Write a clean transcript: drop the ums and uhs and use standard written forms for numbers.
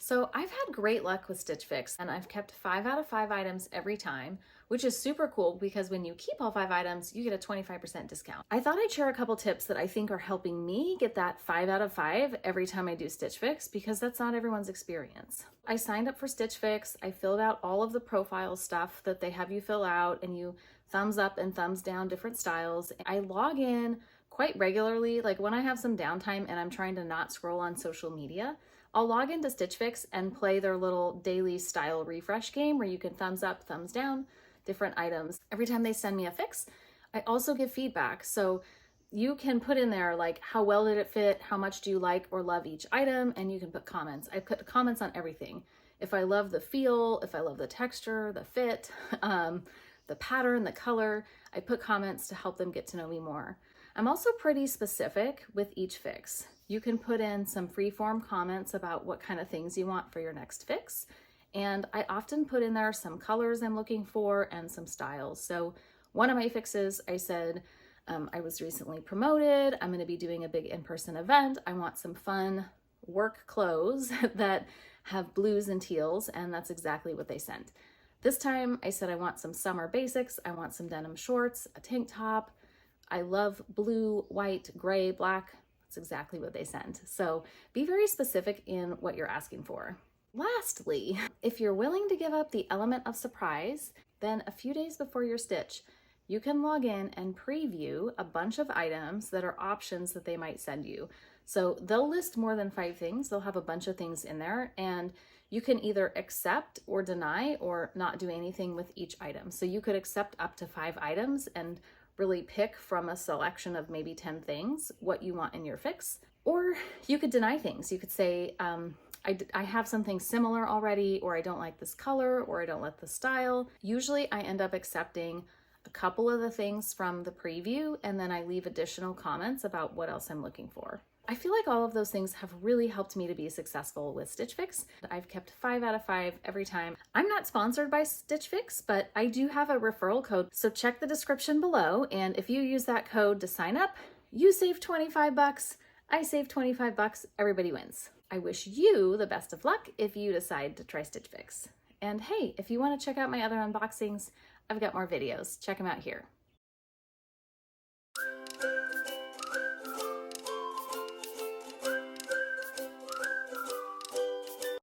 So I've had great luck with Stitch Fix, and I've kept 5 out of 5 items every time, which is super cool because when you keep all 5 items, you get a 25% discount. I thought I'd share a couple tips that I think are helping me get that 5 out of 5 every time I do Stitch Fix, because that's not everyone's experience. I signed up for Stitch Fix. I filled out all of the profile stuff that they have you fill out, and you thumbs up and thumbs down different styles. I log in quite regularly, like when I have some downtime and I'm trying to not scroll on social media, I'll log into Stitch Fix and play their little daily style refresh game where you can thumbs up, thumbs down, different items. Every time they send me a fix, I also give feedback. So you can put in there like, how well did it fit? How much do you like or love each item? And you can put comments. I put comments on everything. If I love the feel, if I love the texture, the fit, the pattern, the color, I put comments to help them get to know me more. I'm also pretty specific with each fix. You can put in some free-form comments about what kind of things you want for your next fix. And I often put in there some colors I'm looking for and some styles. So one of my fixes, I said, I was recently promoted. I'm going to be doing a big in-person event. I want some fun work clothes that have blues and teals, and that's exactly what they sent. This time I said I want some summer basics. I want some denim shorts, a tank top. I love blue, white, gray, black. That's exactly what they sent. So be very specific in what you're asking for. Lastly, if you're willing to give up the element of surprise, then a few days before your stitch, you can log in and preview a bunch of items that are options that they might send you. So they'll list more than 5 things. They'll have a bunch of things in there, and you can either accept or deny or not do anything with each item. So you could accept up to 5 items and really pick from a selection of maybe 10 things what you want in your fix. Or you could deny things. You could say, I have something similar already, or I don't like this color, or I don't like the style. Usually I end up accepting a couple of the things from the preview, and then I leave additional comments about what else I'm looking for. I feel like all of those things have really helped me to be successful with Stitch Fix. I've kept 5 out of 5 every time. I'm not sponsored by Stitch Fix, but I do have a referral code. So check the description below, and if you use that code to sign up, you save 25 bucks. I save 25 bucks. Everybody wins. I wish you the best of luck if you decide to try Stitch Fix. And hey, if you want to check out my other unboxings, I've got more videos. Check them out here.